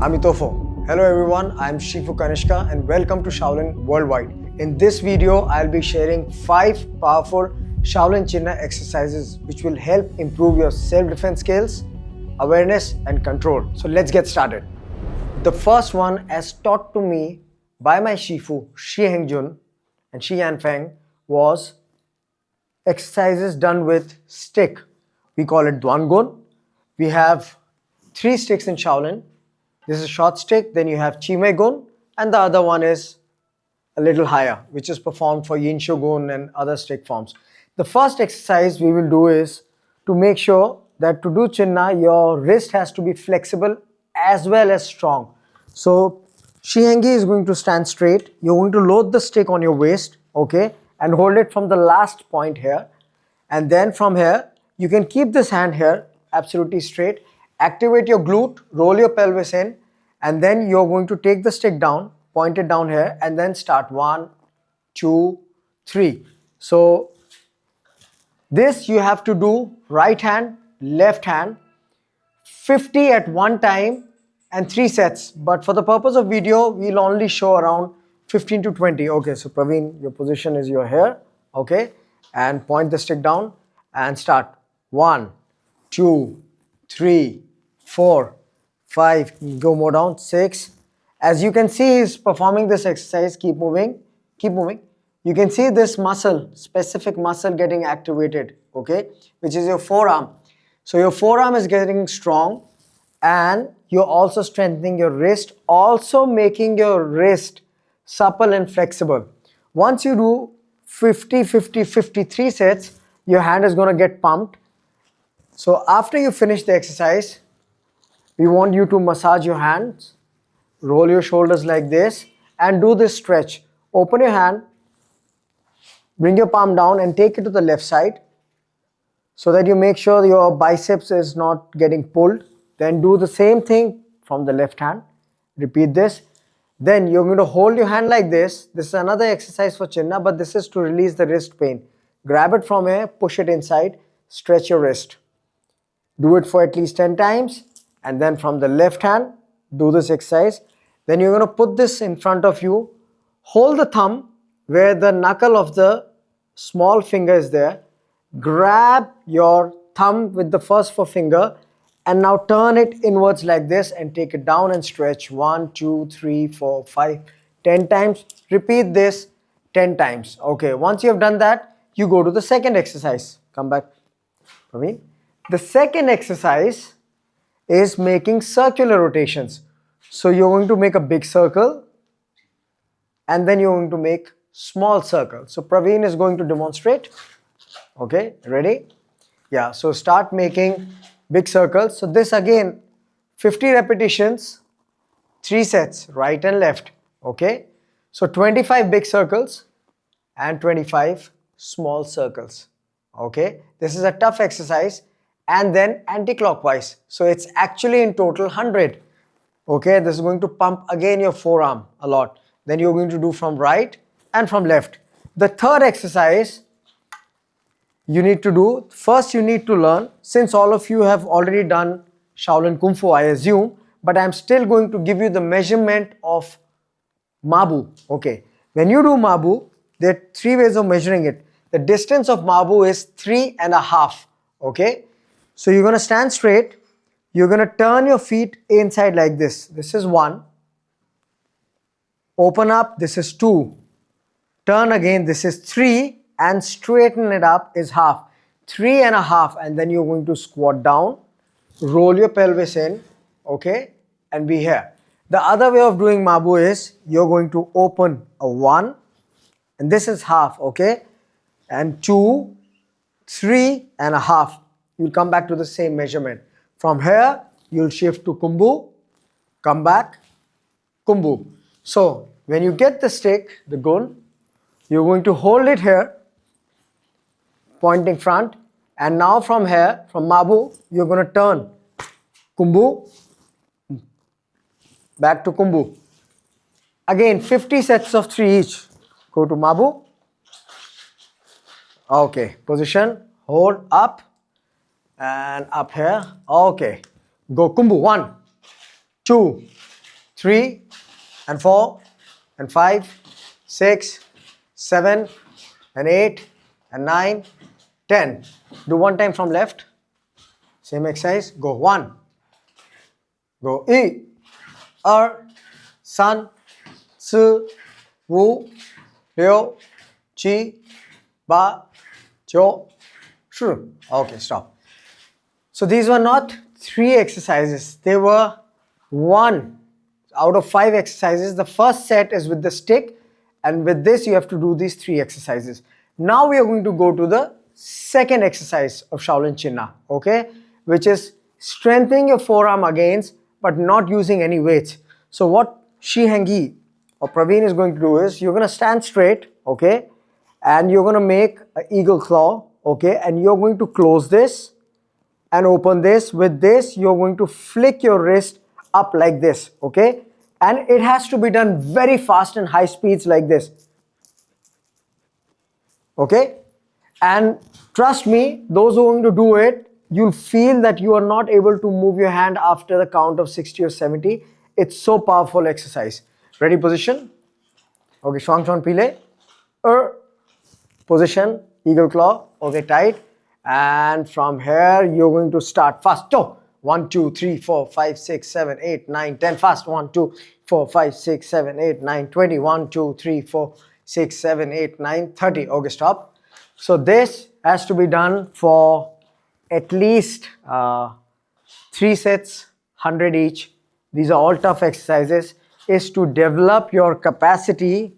Amitofo. Hello everyone, I'm Shifu Kanishka and welcome to Shaolin Worldwide. In this video, I'll be sharing 5 powerful Shaolin Qinna exercises which will help improve your self-defense skills, awareness and control. So let's get started. The first one, as taught to me by my Shifu, Shi Heng Yi and Shi Yanyou, was exercises done with stick. We call it Duangun. We have 3 sticks in Shaolin. This is a short stick, then you have Chi Mei Gun, and the other one is a little higher, which is performed for Yin Shogun and other stick forms. The first exercise we will do is to make sure that to do Qinna, your wrist has to be flexible as well as strong. So Shi Heng Yi is going to stand straight. You're going to load the stick on your waist, okay, and hold it from the last point here. And then from here, you can keep this hand here absolutely straight. Activate your glute, roll your pelvis in, and then you're going to take the stick down, point it down here, and then start 1, 2, 3. So this you have to do right hand, left hand, 50 at one time and 3 sets. But for the purpose of video, we'll only show around 15 to 20. Okay, so Praveen, your position is you're here, okay, and point the stick down and start 1, 2, 3, 4, 5, go more down, 6. As you can see, he's performing this exercise. Keep moving, keep moving. You can see this muscle, specific muscle getting activated, okay, which is your forearm. So your forearm is getting strong and you're also strengthening your wrist, also making your wrist supple and flexible. Once you do 50, 50, 53 sets, your hand is going to get pumped. So after you finish the exercise, we want you to massage your hands, roll your shoulders like this and do this stretch. Open your hand, bring your palm down and take it to the left side so that you make sure your biceps is not getting pulled. Then do the same thing from the left hand. Repeat this. Then you're going to hold your hand like this. This is another exercise for Qinna, but this is to release the wrist pain. Grab it from here, push it inside, stretch your wrist. Do it for at least 10 times. And then from the left hand, do this exercise. Then you're going to put this in front of you. Hold the thumb where the knuckle of the small finger is there. Grab your thumb with the first forefinger and now turn it inwards like this and take it down and stretch 1, 2, 3, 4, 5, 10 times. Repeat this 10 times. Okay, once you have done that, you go to the second exercise. Come back, Praveen. The second exercise is making circular rotations. So you're going to make a big circle and then you're going to make small circle. So Praveen is going to demonstrate. Okay, ready? Yeah, so start making big circles. So this again, 50 repetitions, 3 sets, right and left. Okay, so 25 big circles and 25 small circles. Okay, this is a tough exercise. And then anti-clockwise. So it's actually in total 100. Okay, this is going to pump again your forearm a lot. Then you're going to do from right and from left. The third exercise you need to do, first you need to learn, since all of you have already done Shaolin Kung Fu, I assume, but I'm still going to give you the measurement of Mabu. Okay, when you do Mabu, there are 3 ways of measuring it. The distance of Mabu is 3.5. Okay. So you're going to stand straight, you're going to turn your feet inside like this. This is 1. Open up, this is 2. Turn again, this is 3. And straighten it up is half. 3.5. And then you're going to squat down, roll your pelvis in, okay, and be here. The other way of doing Mabu is you're going to open a 1. And this is half, okay, and 2, 3.5. You'll come back to the same measurement. From here, you'll shift to Kung Bu, come back, Kung Bu. So, when you get the stick, the gun, you're going to hold it here, pointing front, and now from here, from Mabu, you're going to turn Kung Bu, back to Kung Bu. Again, 50 sets of 3 each. Go to Mabu. Okay, position, hold up. And up here, okay, go Kung Bu, 1, 2, 3 and 4 and 5, 6, 7 and 8 and 9, 10. Do one time from left. Same exercise. Go 1. Go 1, 2, 3, 4, 5, 6, 7, 8, 9, 10. Okay, stop. So these were not 3 exercises. They were 1 out of 5 exercises. The first set is with the stick, and with this you have to do these 3 exercises. Now we are going to go to the second exercise of Shaolin Qinna, okay, which is strengthening your forearm against but not using any weights. So what Shi Heng Yi or Praveen is going to do is, you're going to stand straight, okay, and you're going to make an eagle claw, okay, and you're going to close this and open this. With this you're going to flick your wrist up like this, okay, and it has to be done very fast and high speeds like this, okay. And trust me, those who are going to do it, you'll feel that you are not able to move your hand after the count of 60 or 70. It's so powerful exercise. Ready, position. Okay, Shuang Chuan Pile. Position, eagle claw. Okay, tight. And from here, you're going to start fast. 1, 2, 3, 4, 5, 6, 7, 8, 9, 10. Fast. 1, 2, 4, 5, 6, 7, 8, 9, 20. 1, 2, 3, 4, 6, 7, 8, 9, 30. Okay, stop. So this has to be done for at least 3 sets, 100 each. These are all tough exercises. Is to develop your capacity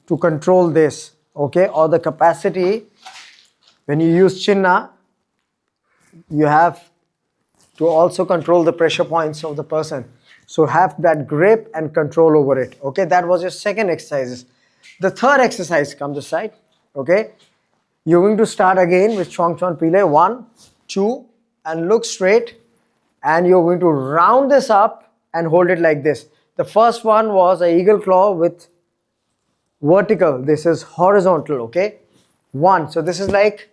to control this, okay, or the capacity when you use Qinna, you have to also control the pressure points of the person. So have that grip and control over it, okay. That was your second exercise. The third exercise, come this side, okay. You're going to start again with Shuang Chuan Pile. 1, 2, and look straight, and you're going to round this up and hold it like this. The first one was an eagle claw with vertical. This is horizontal, okay. 1. So this is like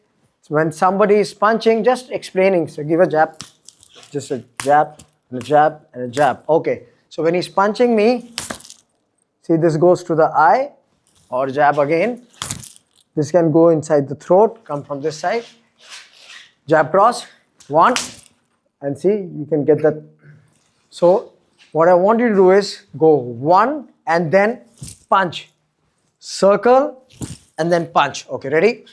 when somebody is punching, just explaining. So give a jab, just a jab and a jab and a jab. Okay. So when he's punching me, see, this goes to the eye, or jab again. This can go inside the throat, come from this side. Jab cross, 1, and see, you can get that. So what I want you to do is go 1 and then punch. Circle and then punch. Okay, ready?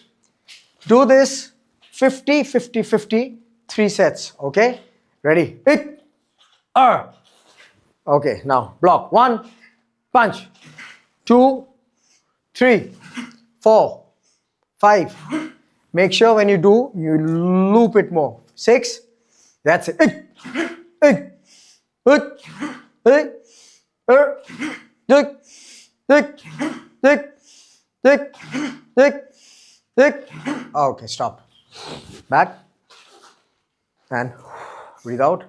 Do this 50, 50, 50, 3 sets. Okay, ready? Hit. Okay, now block. 1, punch. 2, 3, 4, 5. Make sure when you do, you loop it more. 6. That's it. Okay, stop. Back. And breathe out.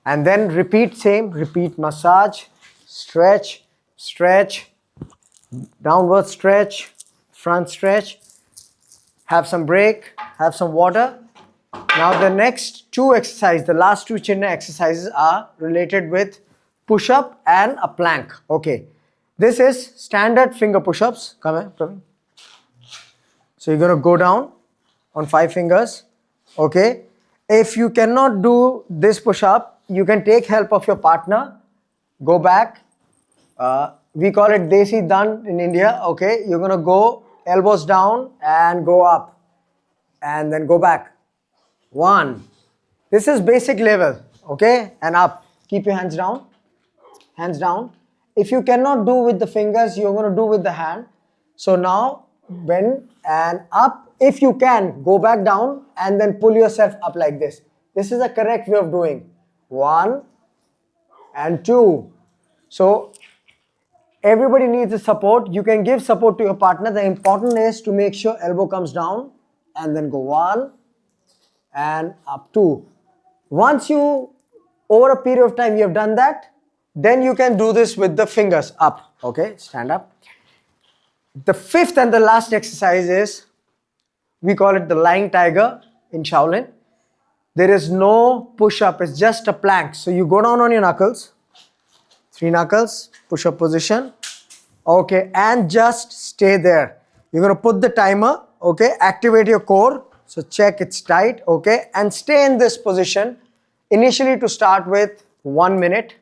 And then repeat same. Repeat massage, stretch, stretch, downward stretch, front stretch. Have some break, have some water. Now the next 2 exercises, the last 2 Qinna exercises are related with push-up and a plank. Okay, this is standard finger push-ups. Come here, Praveen. So you're going to go down on 5 fingers. Okay, if you cannot do this push-up, you can take help of your partner. Go back. We call it Desi Dan in India. Okay, you're going to go elbows down and go up and then go back. 1. This is basic level, okay, and up. Keep your hands down. Hands down. If you cannot do with the fingers, you're going to do with the hand. So now bend and up. If you can, go back down and then pull yourself up like this. This is the correct way of doing. 1 and 2. So everybody needs a support. You can give support to your partner. The important is to make sure elbow comes down and then go 1 and up 2. Once you, over a period of time, you have done that, then you can do this with the fingers up. Okay, stand up. The 5th and the last exercise is, we call it the lying tiger in Shaolin. There is no push-up, it's just a plank. So you go down on your knuckles, 3 knuckles, push-up position. Okay, and just stay there. You're gonna put the timer, okay, activate your core. So check it's tight, okay, and stay in this position. Initially to start with 1 minute,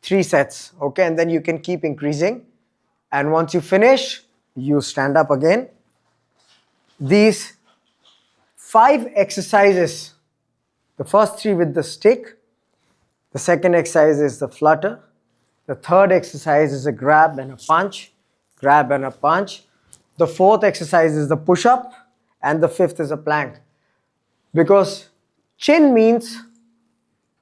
3 sets, okay, and then you can keep increasing. And once you finish, you stand up again. These 5 exercises, the first 3 with the stick, the second exercise is the flutter, the third exercise is a grab and a punch, grab and a punch. The fourth exercise is the push-up, and the fifth is a plank. Because Qin means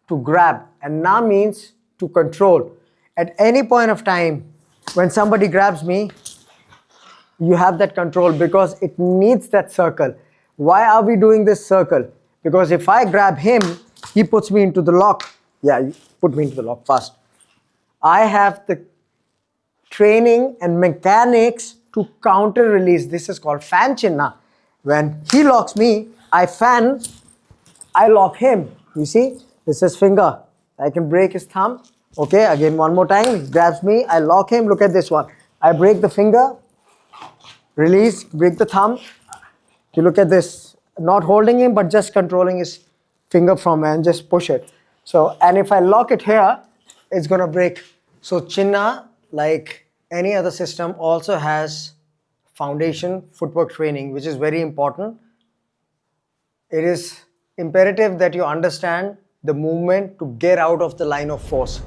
to grab and Na means to control. At any point of time, when somebody grabs me, you have that control because it needs that circle. Why are we doing this circle? Because if I grab him, he puts me into the lock. Yeah, you put me into the lock fast. I have the training and mechanics to counter release. This is called fan Qinna. When he locks me, I fan, I lock him. You see, this is finger. I can break his thumb. Okay, again one more time. He grabs me, I lock him. Look at this one. I break the finger, release, break the thumb. You look at this, not holding him, but just controlling his finger from and just push it. So, and if I lock it here, it's gonna break. So Qinna, like any other system, also has foundation footwork training, which is very important. It is imperative that you understand the movement to get out of the line of force.